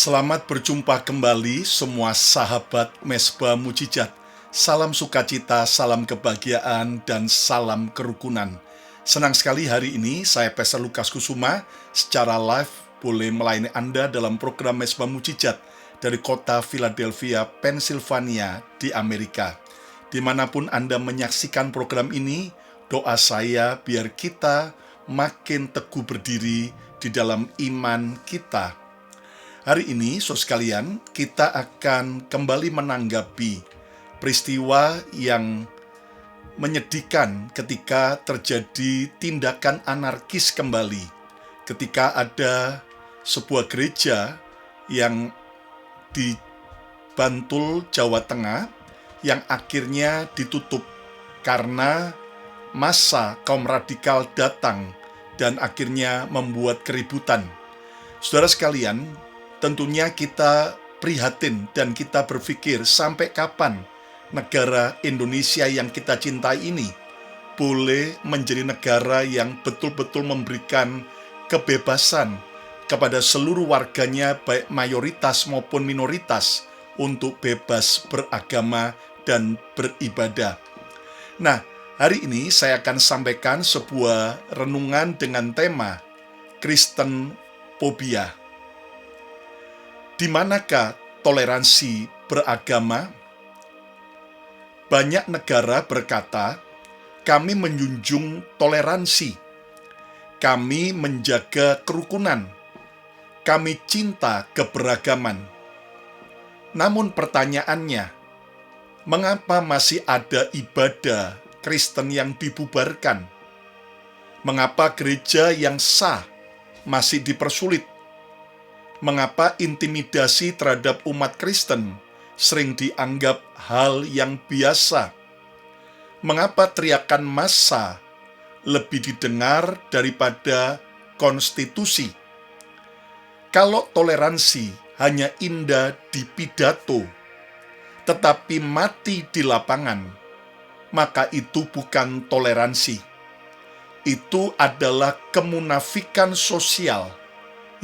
Selamat berjumpa kembali semua sahabat Mesbah Mujijat. Salam sukacita, salam kebahagiaan, dan salam kerukunan. Senang sekali hari ini saya Pastor Lukas Kusuma secara live boleh melayani Anda dalam program Mesbah Mujijat dari kota Philadelphia, Pennsylvania di Amerika. Dimanapun Anda menyaksikan program ini, doa saya biar kita makin teguh berdiri di dalam iman kita. Hari ini, saudara sekalian, kita akan kembali menanggapi peristiwa yang menyedihkan ketika terjadi tindakan anarkis kembali. Ketika ada sebuah gereja yang di Bantul, Jawa Tengah, yang akhirnya ditutup karena massa kaum radikal datang dan akhirnya membuat keributan. Saudara sekalian, tentunya kita prihatin dan kita berpikir sampai kapan negara Indonesia yang kita cintai ini boleh menjadi negara yang betul-betul memberikan kebebasan kepada seluruh warganya, baik mayoritas maupun minoritas, untuk bebas beragama dan beribadah. Nah, hari ini saya akan sampaikan sebuah renungan dengan tema Kristen Phobia. Di manakah toleransi beragama? Banyak negara berkata, kami menjunjung toleransi, kami menjaga kerukunan, kami cinta keberagaman. Namun pertanyaannya, mengapa masih ada ibadah Kristen yang dibubarkan? Mengapa gereja yang sah masih dipersulit? Mengapa intimidasi terhadap umat Kristen sering dianggap hal yang biasa? Mengapa teriakan massa lebih didengar daripada konstitusi? Kalau toleransi hanya indah di pidato, tetapi mati di lapangan, maka itu bukan toleransi. Itu adalah kemunafikan sosial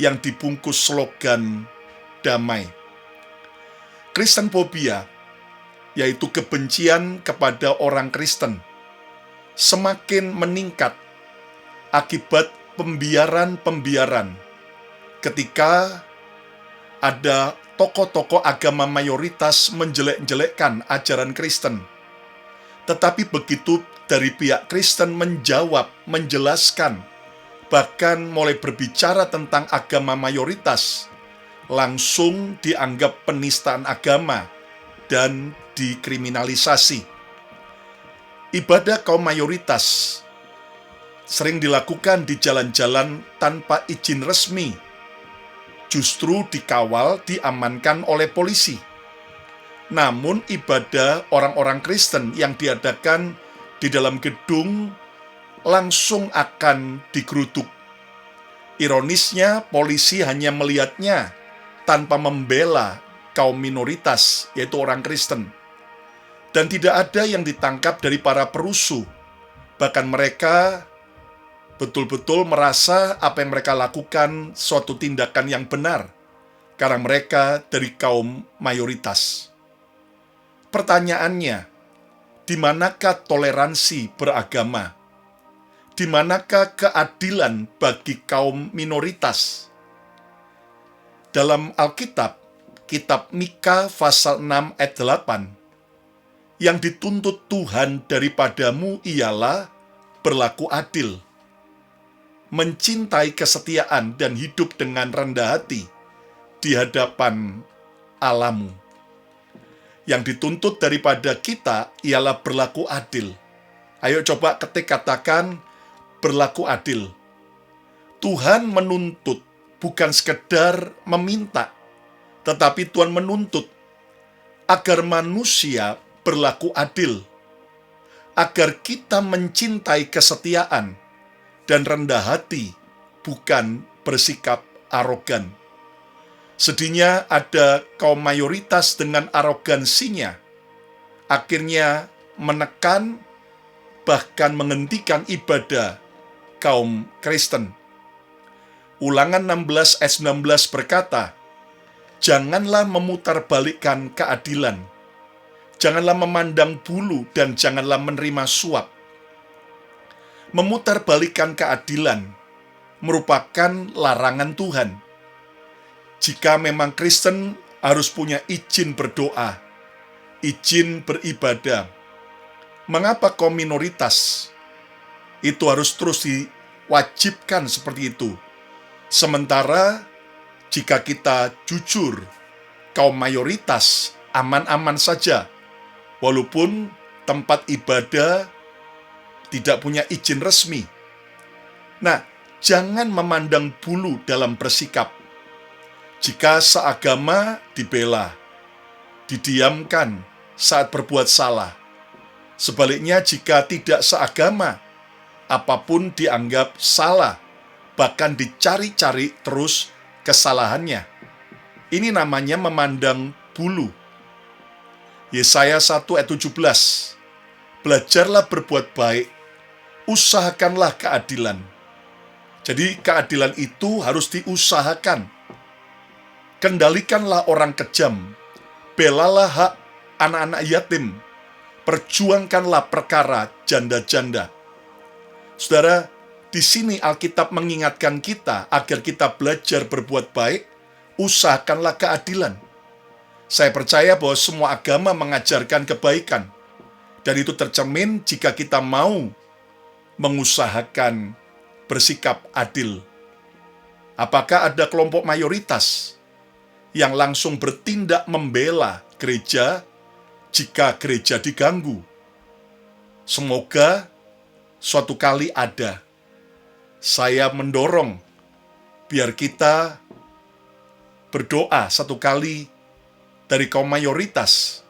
yang dibungkus slogan damai. Kristen Phobia, yaitu kebencian kepada orang Kristen, semakin meningkat akibat pembiaran ketika ada tokoh-tokoh agama mayoritas menjelek-jelekkan ajaran Kristen. Tetapi begitu dari pihak Kristen menjawab, menjelaskan, bahkan mulai berbicara tentang agama mayoritas, langsung dianggap penistaan agama dan dikriminalisasi. Ibadah kaum mayoritas sering dilakukan di jalan-jalan tanpa izin resmi, justru dikawal, diamankan oleh polisi. Namun ibadah orang-orang Kristen yang diadakan di dalam gedung langsung akan digeruduk. Ironisnya, polisi hanya melihatnya tanpa membela kaum minoritas, yaitu orang Kristen. Dan tidak ada yang ditangkap dari para perusuh. Bahkan mereka betul-betul merasa apa yang mereka lakukan suatu tindakan yang benar, karena mereka dari kaum mayoritas. Pertanyaannya, di manakah toleransi beragama? Di manakah keadilan bagi kaum minoritas? Dalam Alkitab, kitab Mika pasal 6 ayat 8, yang dituntut Tuhan daripadamu ialah berlaku adil, mencintai kesetiaan dan hidup dengan rendah hati di hadapan Allahmu. Yang dituntut daripada kita ialah berlaku adil. Ayo coba katakan berlaku adil. Tuhan menuntut, bukan sekedar meminta, tetapi Tuhan menuntut agar manusia berlaku adil, agar kita mencintai kesetiaan dan rendah hati, bukan bersikap arogan. Sedihnya ada kaum mayoritas dengan arogansinya, akhirnya menekan, bahkan menghentikan ibadah kaum Kristen. Ulangan 16 ayat 19 berkata, Janganlah memutarbalikkan keadilan. Janganlah memandang bulu dan janganlah menerima suap. Memutarbalikkan keadilan merupakan larangan Tuhan. Jika memang Kristen harus punya izin berdoa, izin beribadah, mengapa kaum minoritas itu harus terus diwajibkan seperti itu? Sementara jika kita jujur, kaum mayoritas aman-aman saja, walaupun tempat ibadah tidak punya izin resmi. Nah, jangan memandang bulu dalam bersikap. Jika seagama dibela, didiamkan saat berbuat salah. Sebaliknya jika tidak seagama, apapun dianggap salah, bahkan dicari-cari terus kesalahannya. Ini namanya memandang bulu. Yesaya 1 ayat 17. Belajarlah berbuat baik, usahakanlah keadilan. Jadi keadilan itu harus diusahakan. Kendalikanlah orang kejam, belalah hak anak-anak yatim, perjuangkanlah perkara janda-janda. Saudara, di sini Alkitab mengingatkan kita agar kita belajar berbuat baik, usahakanlah keadilan. Saya percaya bahwa semua agama mengajarkan kebaikan, dan itu tercermin jika kita mau mengusahakan bersikap adil. Apakah ada kelompok mayoritas yang langsung bertindak membela gereja jika gereja diganggu? Semoga suatu kali ada. Saya mendorong biar kita berdoa satu kali dari kaum mayoritas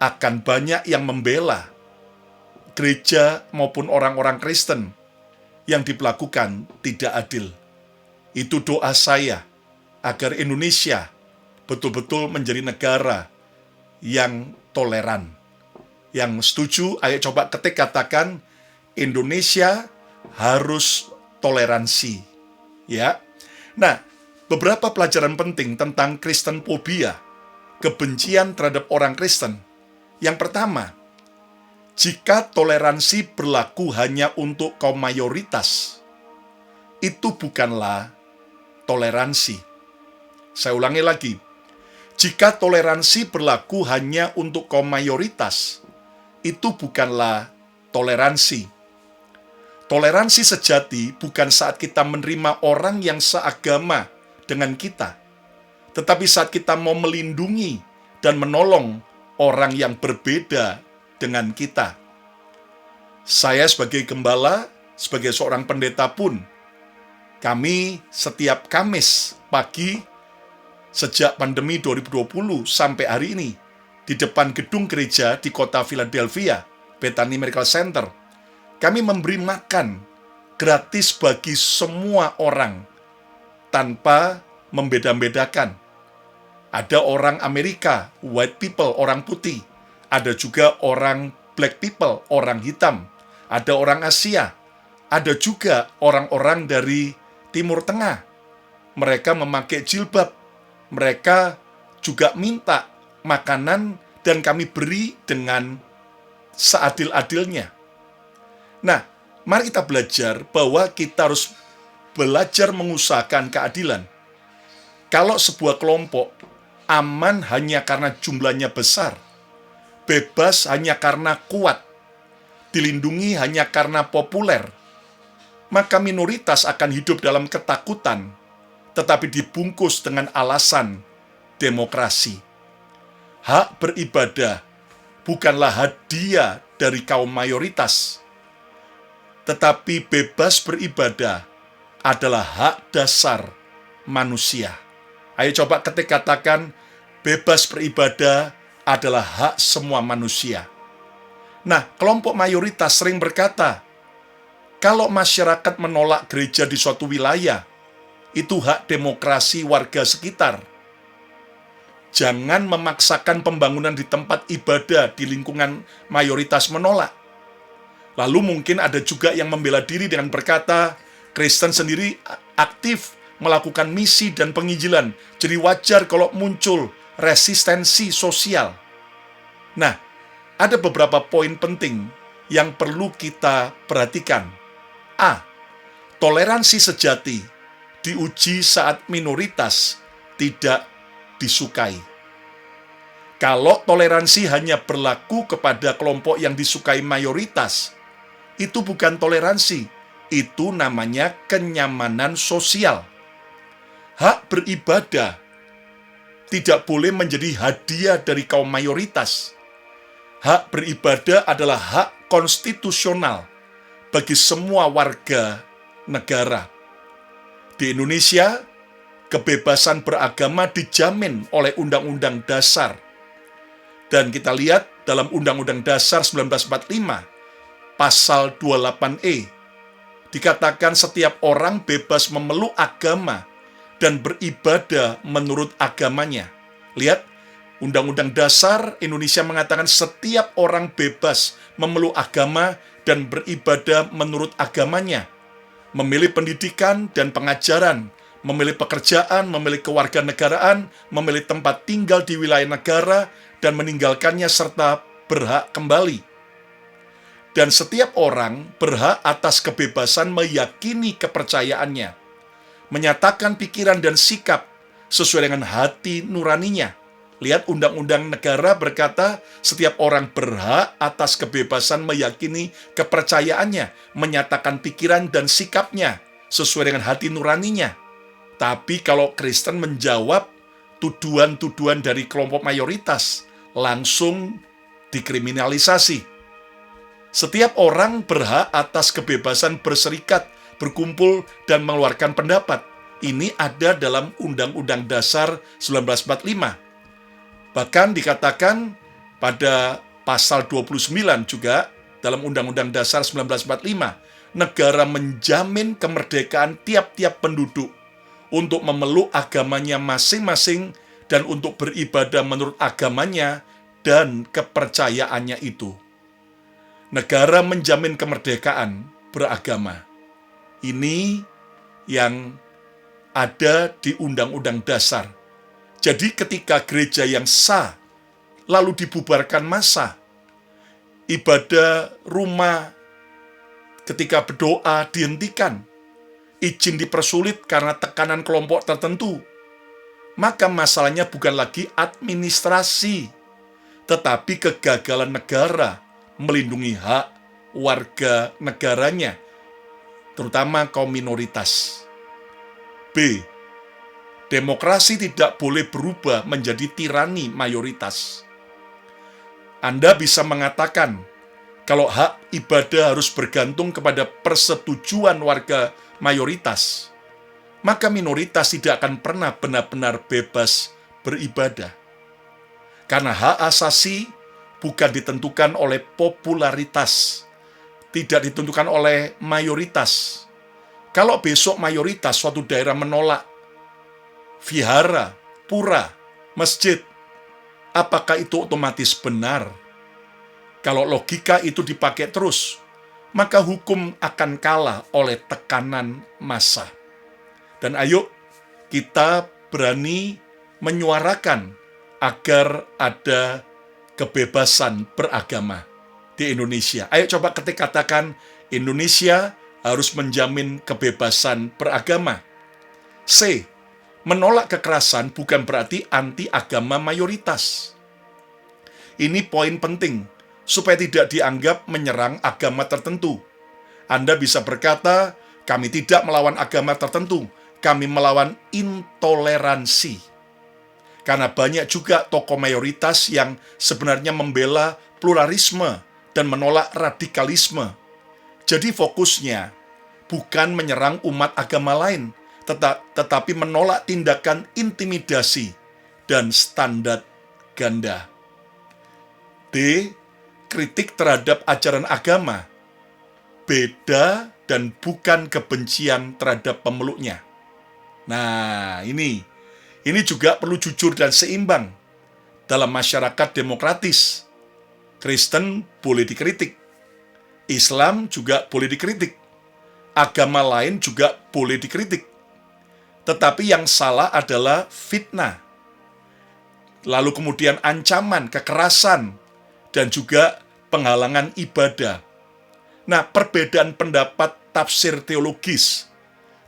akan banyak yang membela gereja maupun orang-orang Kristen yang diperlakukan tidak adil. Itu doa saya agar Indonesia betul-betul menjadi negara yang toleran. Yang setuju, ayo coba ketik katakan, Indonesia harus toleransi. Ya. Nah, beberapa pelajaran penting tentang Kristenfobia, kebencian terhadap orang Kristen. Yang pertama, jika toleransi berlaku hanya untuk kaum mayoritas, itu bukanlah toleransi. Saya ulangi lagi. Jika toleransi berlaku hanya untuk kaum mayoritas, itu bukanlah toleransi. Toleransi sejati bukan saat kita menerima orang yang seagama dengan kita, tetapi saat kita mau melindungi dan menolong orang yang berbeda dengan kita. Saya sebagai gembala, sebagai seorang pendeta pun, kami setiap Kamis pagi sejak pandemi 2020 sampai hari ini, di depan gedung gereja di kota Philadelphia, Bethany Miracle Center, kami memberi makan gratis bagi semua orang, tanpa membeda-bedakan. Ada orang Amerika, white people, orang putih. Ada juga orang black people, orang hitam. Ada orang Asia. Ada juga orang-orang dari Timur Tengah. Mereka memakai jilbab. Mereka juga minta makanan dan kami beri dengan seadil-adilnya. Nah, mari kita belajar bahwa kita harus belajar mengusahakan keadilan. Kalau sebuah kelompok aman hanya karena jumlahnya besar, bebas hanya karena kuat, dilindungi hanya karena populer, maka minoritas akan hidup dalam ketakutan, tetapi dibungkus dengan alasan demokrasi. Hak beribadah bukanlah hadiah dari kaum mayoritas, tetapi bebas beribadah adalah hak dasar manusia. Ayo coba ketik katakan, bebas beribadah adalah hak semua manusia. Nah, kelompok mayoritas sering berkata, kalau masyarakat menolak gereja di suatu wilayah, itu hak demokrasi warga sekitar. Jangan memaksakan pembangunan di tempat ibadah di lingkungan mayoritas menolak. Lalu mungkin ada juga yang membela diri dengan berkata, Kristen sendiri aktif melakukan misi dan penginjilan. Jadi wajar kalau muncul resistensi sosial. Nah, ada beberapa poin penting yang perlu kita perhatikan. A. Toleransi sejati diuji saat minoritas tidak disukai. Kalau toleransi hanya berlaku kepada kelompok yang disukai mayoritas, itu bukan toleransi, itu namanya kenyamanan sosial. Hak beribadah tidak boleh menjadi hadiah dari kaum mayoritas. Hak beribadah adalah hak konstitusional bagi semua warga negara. Di Indonesia, kebebasan beragama dijamin oleh Undang-Undang Dasar. Dan kita lihat dalam Undang-Undang Dasar 1945, Pasal 28E, dikatakan setiap orang bebas memeluk agama dan beribadah menurut agamanya. Lihat, Undang-Undang Dasar Indonesia mengatakan setiap orang bebas memeluk agama dan beribadah menurut agamanya, memilih pendidikan dan pengajaran, memilih pekerjaan, memilih kewarganegaraan, memilih tempat tinggal di wilayah negara, dan meninggalkannya serta berhak kembali. Dan setiap orang berhak atas kebebasan meyakini kepercayaannya, menyatakan pikiran dan sikap sesuai dengan hati nuraninya. Lihat, Undang-Undang Negara berkata setiap orang berhak atas kebebasan meyakini kepercayaannya, menyatakan pikiran dan sikapnya sesuai dengan hati nuraninya. Tapi kalau Kristen menjawab tuduhan-tuduhan dari kelompok mayoritas, langsung dikriminalisasi. Setiap orang berhak atas kebebasan berserikat, berkumpul, dan mengeluarkan pendapat. Ini ada dalam Undang-Undang Dasar 1945. Bahkan dikatakan pada pasal 29 juga dalam Undang-Undang Dasar 1945, negara menjamin kemerdekaan tiap-tiap penduduk untuk memeluk agamanya masing-masing dan untuk beribadah menurut agamanya dan kepercayaannya itu. Negara menjamin kemerdekaan beragama. Ini yang ada di Undang-Undang Dasar. Jadi ketika gereja yang sah lalu dibubarkan massa, ibadah rumah ketika berdoa dihentikan, izin dipersulit karena tekanan kelompok tertentu, maka masalahnya bukan lagi administrasi, tetapi kegagalan negara melindungi hak warga negaranya, terutama kaum minoritas. B. Demokrasi tidak boleh berubah menjadi tirani mayoritas. Anda bisa mengatakan, kalau hak ibadah harus bergantung kepada persetujuan warga mayoritas, maka minoritas tidak akan pernah benar-benar bebas beribadah. Karena hak asasi bukan ditentukan oleh popularitas, tidak ditentukan oleh mayoritas. Kalau besok mayoritas suatu daerah menolak vihara, pura, masjid, apakah itu otomatis benar? Kalau logika itu dipakai terus, maka hukum akan kalah oleh tekanan massa. Dan ayo kita berani menyuarakan agar ada kebebasan beragama di Indonesia. Ayo coba ketika katakan Indonesia harus menjamin kebebasan beragama. C. Menolak kekerasan bukan berarti anti agama mayoritas. Ini poin penting supaya tidak dianggap menyerang agama tertentu. Anda bisa berkata, kami tidak melawan agama tertentu, kami melawan intoleransi. Karena banyak juga tokoh mayoritas yang sebenarnya membela pluralisme dan menolak radikalisme. Jadi fokusnya bukan menyerang umat agama lain, tetapi menolak tindakan intimidasi dan standar ganda. D. Kritik terhadap ajaran agama beda dan bukan kebencian terhadap pemeluknya. Nah, ini juga perlu jujur dan seimbang. Dalam masyarakat demokratis, Kristen boleh dikritik, Islam juga boleh dikritik, agama lain juga boleh dikritik. Tetapi yang salah adalah fitnah, lalu kemudian ancaman, kekerasan, dan juga penghalangan ibadah. Nah, perbedaan pendapat tafsir teologis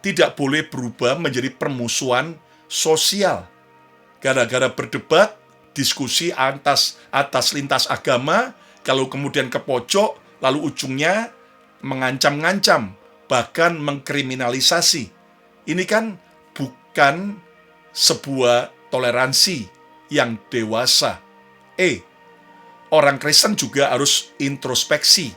tidak boleh berubah menjadi permusuhan sosial. Gara-gara berdebat, diskusi atas lintas agama, kalau kemudian ke pojok, lalu ujungnya mengancam-ngancam, bahkan mengkriminalisasi. Ini kan bukan sebuah toleransi yang dewasa. Orang Kristen juga harus introspeksi.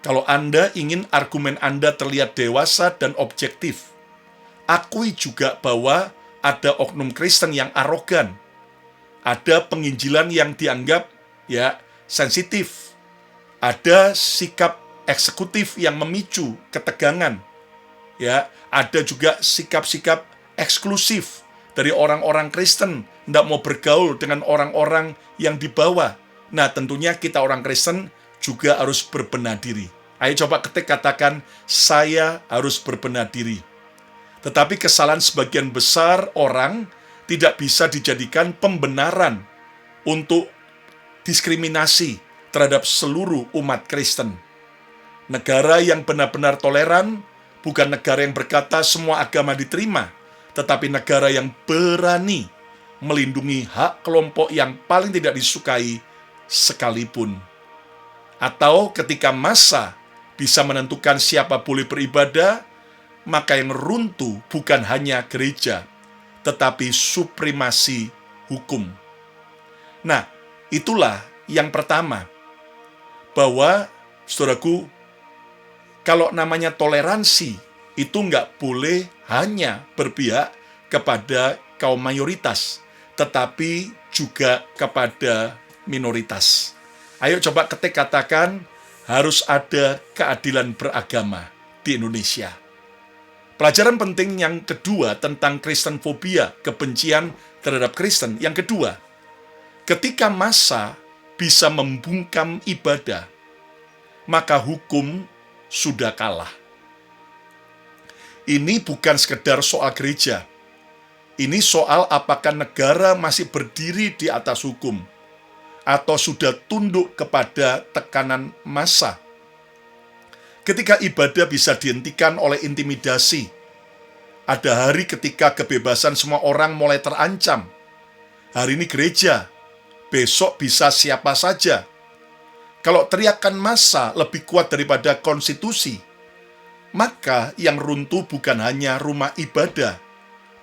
Kalau Anda ingin argumen Anda terlihat dewasa dan objektif, akui juga bahwa ada oknum Kristen yang arogan, ada penginjilan yang dianggap sensitif, ada sikap eksekutif yang memicu ketegangan, ada juga sikap-sikap eksklusif dari orang-orang Kristen, tidak mau bergaul dengan orang-orang yang di bawah. Nah, tentunya kita orang Kristen juga harus berbenah diri. Ayo coba katakan, saya harus berbenah diri. Tetapi kesalahan sebagian besar orang tidak bisa dijadikan pembenaran untuk diskriminasi terhadap seluruh umat Kristen. Negara yang benar-benar toleran bukan negara yang berkata semua agama diterima, tetapi negara yang berani melindungi hak kelompok yang paling tidak disukai sekalipun. Atau ketika massa bisa menentukan siapa boleh beribadah, maka yang runtuh bukan hanya gereja, tetapi supremasi hukum. Nah, itulah yang pertama, bahwa, saudaraku, kalau namanya toleransi, itu nggak boleh hanya berpihak kepada kaum mayoritas, tetapi juga kepada minoritas. Ayo coba katakan, harus ada keadilan beragama di Indonesia. Pelajaran penting yang kedua tentang kristenfobia, kebencian terhadap Kristen. Yang kedua, ketika massa bisa membungkam ibadah, maka hukum sudah kalah. Ini bukan sekedar soal gereja. Ini soal apakah negara masih berdiri di atas hukum atau sudah tunduk kepada tekanan massa. Ketika ibadah bisa dihentikan oleh intimidasi, ada hari ketika kebebasan semua orang mulai terancam. Hari ini gereja, besok bisa siapa saja. Kalau teriakan massa lebih kuat daripada konstitusi, maka yang runtuh bukan hanya rumah ibadah,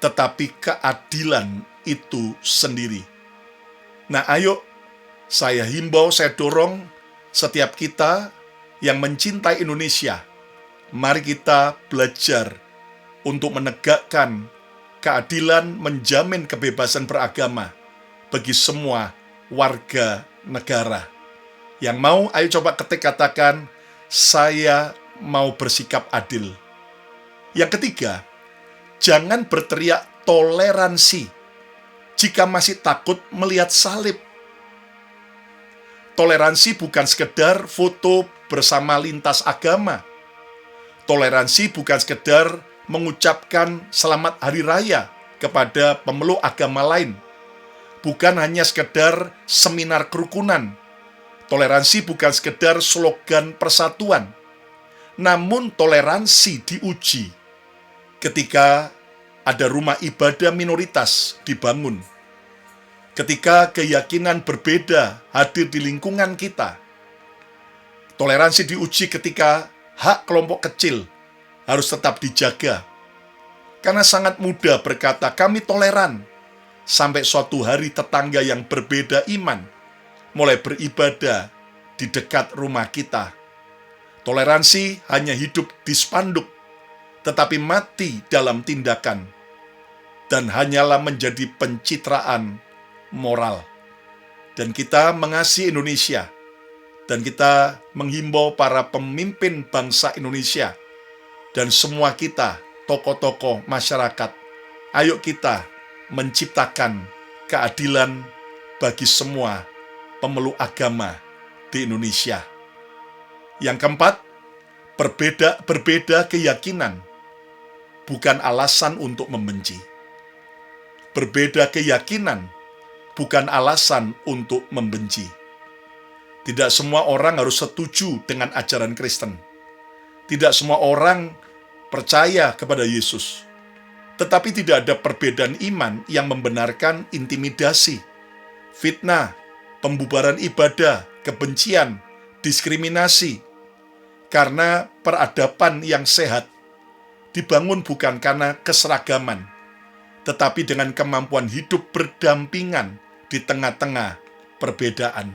tetapi keadilan itu sendiri. Nah, ayo, saya himbau, saya dorong setiap kita yang mencintai Indonesia, mari kita belajar untuk menegakkan keadilan, menjamin kebebasan beragama bagi semua warga negara. Yang mau, ayo coba katakan, saya mau bersikap adil. Yang ketiga, jangan berteriak toleransi jika masih takut melihat salib. Toleransi bukan sekedar foto bersama lintas agama. Toleransi bukan sekedar mengucapkan selamat hari raya kepada pemeluk agama lain. Bukan hanya sekedar seminar kerukunan. Toleransi bukan sekedar slogan persatuan. Namun toleransi diuji ketika ada rumah ibadah minoritas dibangun. Ketika keyakinan berbeda hadir di lingkungan kita. Toleransi diuji ketika hak kelompok kecil harus tetap dijaga. Karena sangat mudah berkata, kami toleran, sampai suatu hari tetangga yang berbeda iman mulai beribadah di dekat rumah kita. Toleransi hanya hidup di spanduk, tetapi mati dalam tindakan, dan hanyalah menjadi pencitraan moral. Dan kita mengasihi Indonesia, dan kita menghimbau para pemimpin bangsa Indonesia, dan semua kita, tokoh-tokoh masyarakat, ayo kita menciptakan keadilan bagi semua pemeluk agama di Indonesia. Yang keempat, berbeda keyakinan bukan alasan untuk membenci. Berbeda keyakinan bukan alasan untuk membenci. Tidak semua orang harus setuju dengan ajaran Kristen. Tidak semua orang percaya kepada Yesus. Tetapi tidak ada perbedaan iman yang membenarkan intimidasi, fitnah, pembubaran ibadah, kebencian, diskriminasi. Karena peradaban yang sehat dibangun bukan karena keseragaman, tetapi dengan kemampuan hidup berdampingan di tengah-tengah perbedaan.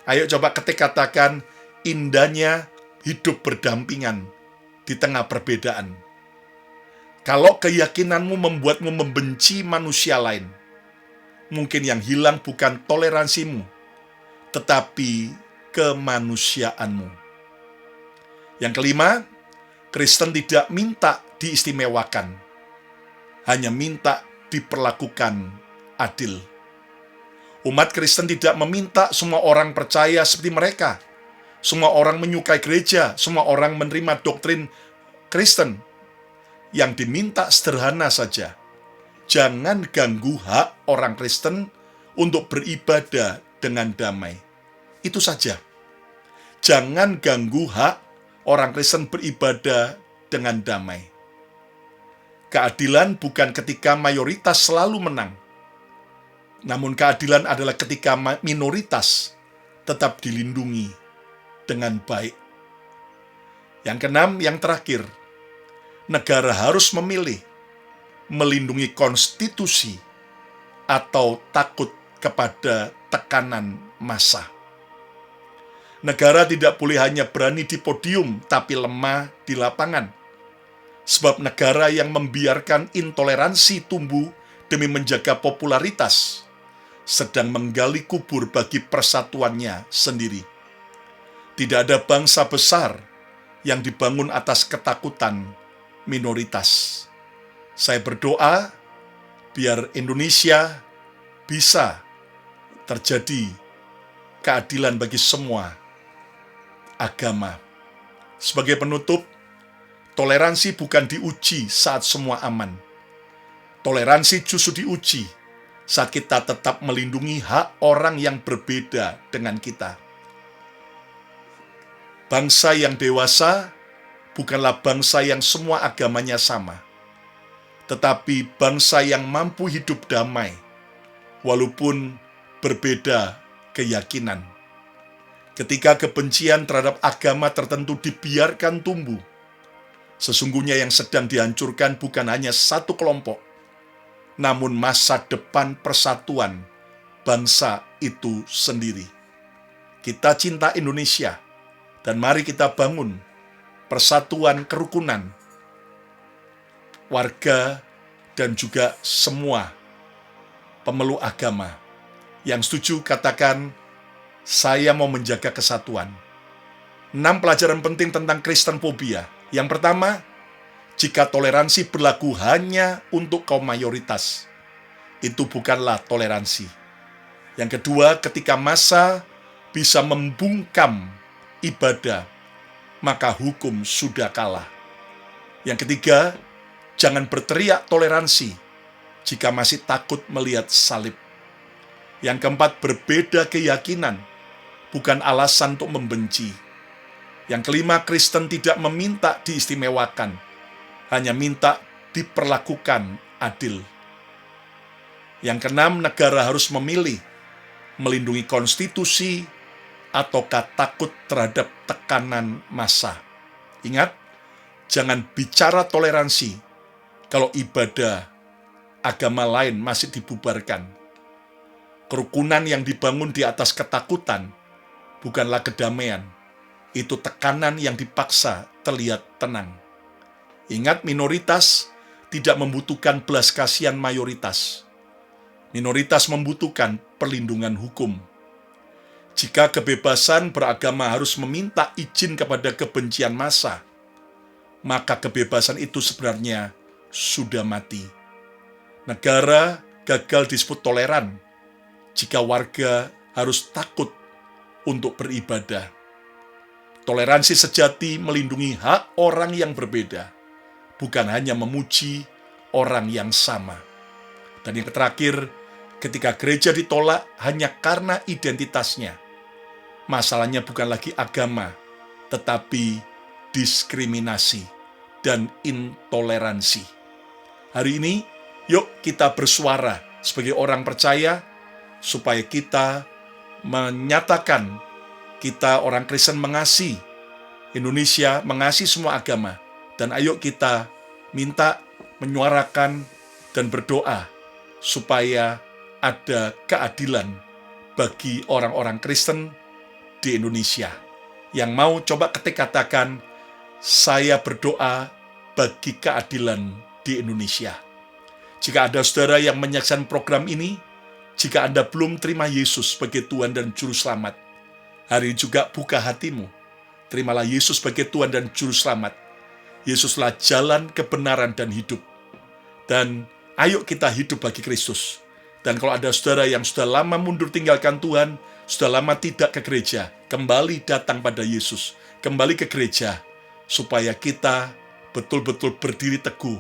Ayo coba katakan indahnya hidup berdampingan di tengah perbedaan. Kalau keyakinanmu membuatmu membenci manusia lain, mungkin yang hilang bukan toleransimu, tetapi kemanusiaanmu. Yang kelima, Kristen tidak minta diistimewakan, hanya minta diperlakukan adil. Umat Kristen tidak meminta semua orang percaya seperti mereka, semua orang menyukai gereja, semua orang menerima doktrin Kristen. Yang diminta sederhana saja, jangan ganggu hak orang Kristen untuk beribadah dengan damai. Itu saja. Jangan ganggu hak orang Kristen beribadah dengan damai. Keadilan bukan ketika mayoritas selalu menang, namun keadilan adalah ketika minoritas tetap dilindungi dengan baik. Yang keenam, yang terakhir, negara harus memilih melindungi konstitusi atau takut kepada tekanan massa. Negara tidak boleh hanya berani di podium tapi lemah di lapangan. Sebab negara yang membiarkan intoleransi tumbuh demi menjaga popularitas sedang menggali kubur bagi persatuannya sendiri. Tidak ada bangsa besar yang dibangun atas ketakutan minoritas. Saya berdoa biar Indonesia bisa terjadi keadilan bagi semua agama. Sebagai penutup, toleransi bukan diuji saat semua aman. Toleransi justru diuji saat kita tetap melindungi hak orang yang berbeda dengan kita. Bangsa yang dewasa bukanlah bangsa yang semua agamanya sama, tetapi bangsa yang mampu hidup damai, walaupun berbeda keyakinan. Ketika kebencian terhadap agama tertentu dibiarkan tumbuh, sesungguhnya yang sedang dihancurkan bukan hanya satu kelompok, namun masa depan persatuan bangsa itu sendiri. Kita cinta Indonesia, dan mari kita bangun persatuan kerukunan warga dan juga semua pemeluk agama. Yang setuju katakan, saya mau menjaga kesatuan. 6 pelajaran penting tentang Kristen fobia. Yang pertama, jika toleransi berlaku hanya untuk kaum mayoritas, itu bukanlah toleransi. Yang kedua, ketika massa bisa membungkam ibadah, maka hukum sudah kalah. Yang ketiga, jangan berteriak toleransi jika masih takut melihat salib. Yang keempat, berbeda keyakinan bukan alasan untuk membenci. Yang kelima, Kristen tidak meminta diistimewakan, hanya minta diperlakukan adil. Yang keenam, negara harus memilih melindungi konstitusi ataukah takut terhadap tekanan massa. Ingat, jangan bicara toleransi kalau ibadah agama lain masih dibubarkan. Kerukunan yang dibangun di atas ketakutan bukanlah kedamaian. Itu tekanan yang dipaksa terlihat tenang. Ingat, minoritas tidak membutuhkan belas kasihan mayoritas. Minoritas membutuhkan perlindungan hukum. Jika kebebasan beragama harus meminta izin kepada kebencian massa, maka kebebasan itu sebenarnya sudah mati. Negara gagal disebut toleran jika warga harus takut untuk beribadah. Toleransi sejati melindungi hak orang yang berbeda, bukan hanya memuji orang yang sama. Dan yang terakhir, ketika gereja ditolak hanya karena identitasnya, masalahnya bukan lagi agama, tetapi diskriminasi dan intoleransi. Hari ini, yuk kita bersuara sebagai orang percaya, supaya kita menyatakan kita orang Kristen mengasihi Indonesia, mengasihi semua agama. Dan ayo kita minta, menyuarakan, dan berdoa supaya ada keadilan bagi orang-orang Kristen di Indonesia. Yang mau coba ketik katakan, saya berdoa bagi keadilan di Indonesia. Jika ada saudara yang menyaksikan program ini, jika Anda belum terima Yesus sebagai Tuhan dan Juru Selamat, hari ini juga buka hatimu. Terimalah Yesus sebagai Tuhan dan Juru Selamat. Yesuslah jalan, kebenaran, dan hidup. Dan ayo kita hidup bagi Kristus. Dan kalau ada saudara yang sudah lama mundur tinggalkan Tuhan, sudah lama tidak ke gereja, kembali datang pada Yesus, kembali ke gereja, supaya kita betul-betul berdiri teguh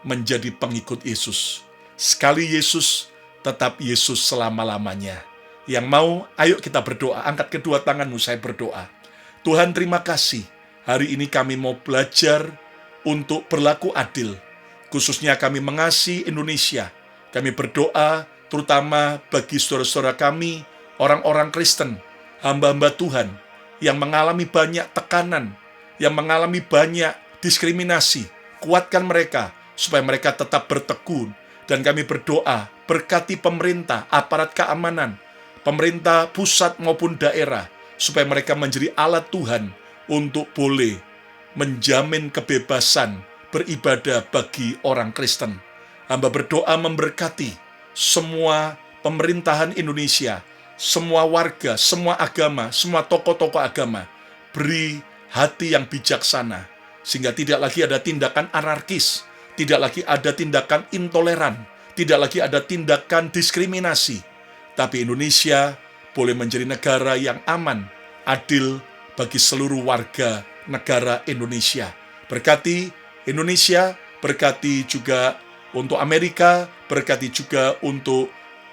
menjadi pengikut Yesus. Sekali Yesus, tetap Yesus selama-lamanya. Yang mau, ayo kita berdoa. Angkat kedua tanganmu, saya berdoa. Tuhan, terima kasih. Hari ini kami mau belajar untuk berlaku adil. Khususnya kami mengasihi Indonesia. Kami berdoa terutama bagi saudara-saudara kami, orang-orang Kristen, hamba-hamba Tuhan, yang mengalami banyak tekanan, yang mengalami banyak diskriminasi. Kuatkan mereka, supaya mereka tetap bertekun. Dan kami berdoa, berkati pemerintah, aparat keamanan, pemerintah pusat maupun daerah, supaya mereka menjadi alat Tuhan untuk boleh menjamin kebebasan beribadah bagi orang Kristen. Hamba berdoa memberkati semua pemerintahan Indonesia, semua warga, semua agama, semua tokoh-tokoh agama. Beri hati yang bijaksana, sehingga tidak lagi ada tindakan anarkis, tidak lagi ada tindakan intoleran, tidak lagi ada tindakan diskriminasi. Tapi Indonesia boleh menjadi negara yang aman, adil bagi seluruh warga negara Indonesia. Berkati Indonesia, berkati juga untuk Amerika, berkati juga untuk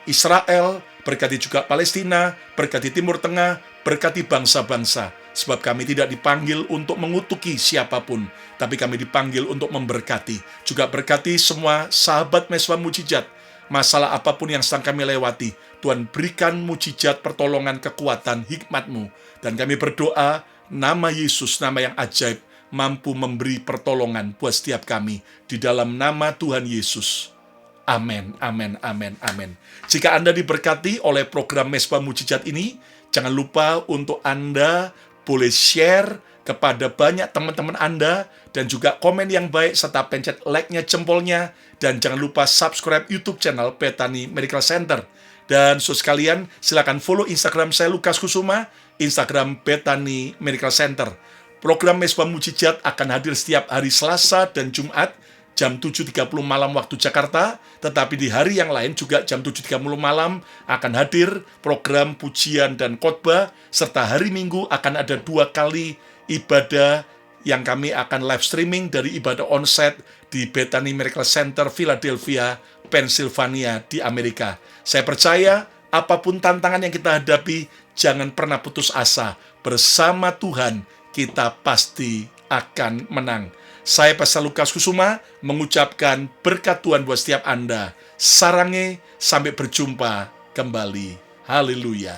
Israel, berkati juga Palestina, berkati Timur Tengah, berkati bangsa-bangsa. Sebab kami tidak dipanggil untuk mengutuki siapapun, tapi kami dipanggil untuk memberkati. Juga berkati semua sahabat Mesbah Mujizat. Masalah apapun yang sedang kami lewati, Tuhan berikan mujizat, pertolongan, kekuatan, hikmat-Mu. Dan kami berdoa, nama Yesus, nama yang ajaib, mampu memberi pertolongan buat setiap kami. Di dalam nama Tuhan Yesus. Amin, amin, amin, amin. Jika Anda diberkati oleh program Mesbah Mujizat ini, jangan lupa untuk Anda boleh share kepada banyak teman-teman Anda, dan juga komen yang baik, serta pencet like-nya, jempolnya, dan jangan lupa subscribe YouTube channel Bethany Miracle Center. Dan sekalian, silakan follow Instagram saya, Lukas Kusuma, Instagram Bethany Miracle Center. Program Mesbah Mujizat akan hadir setiap hari Selasa dan Jumat, jam 7.30 malam waktu Jakarta, tetapi di hari yang lain juga jam 7.30 malam akan hadir program pujian dan khotbah, serta hari Minggu akan ada 2 kali ibadah yang kami akan live streaming dari ibadah onsite di Bethany Miracle Center, Philadelphia, Pennsylvania di Amerika. Saya percaya apapun tantangan yang kita hadapi, jangan pernah putus asa. Bersama Tuhan kita pasti akan menang. Saya Pastor Lukas Kusuma mengucapkan berkat Tuhan buat setiap Anda. Sarange, sampai berjumpa kembali. Haleluya.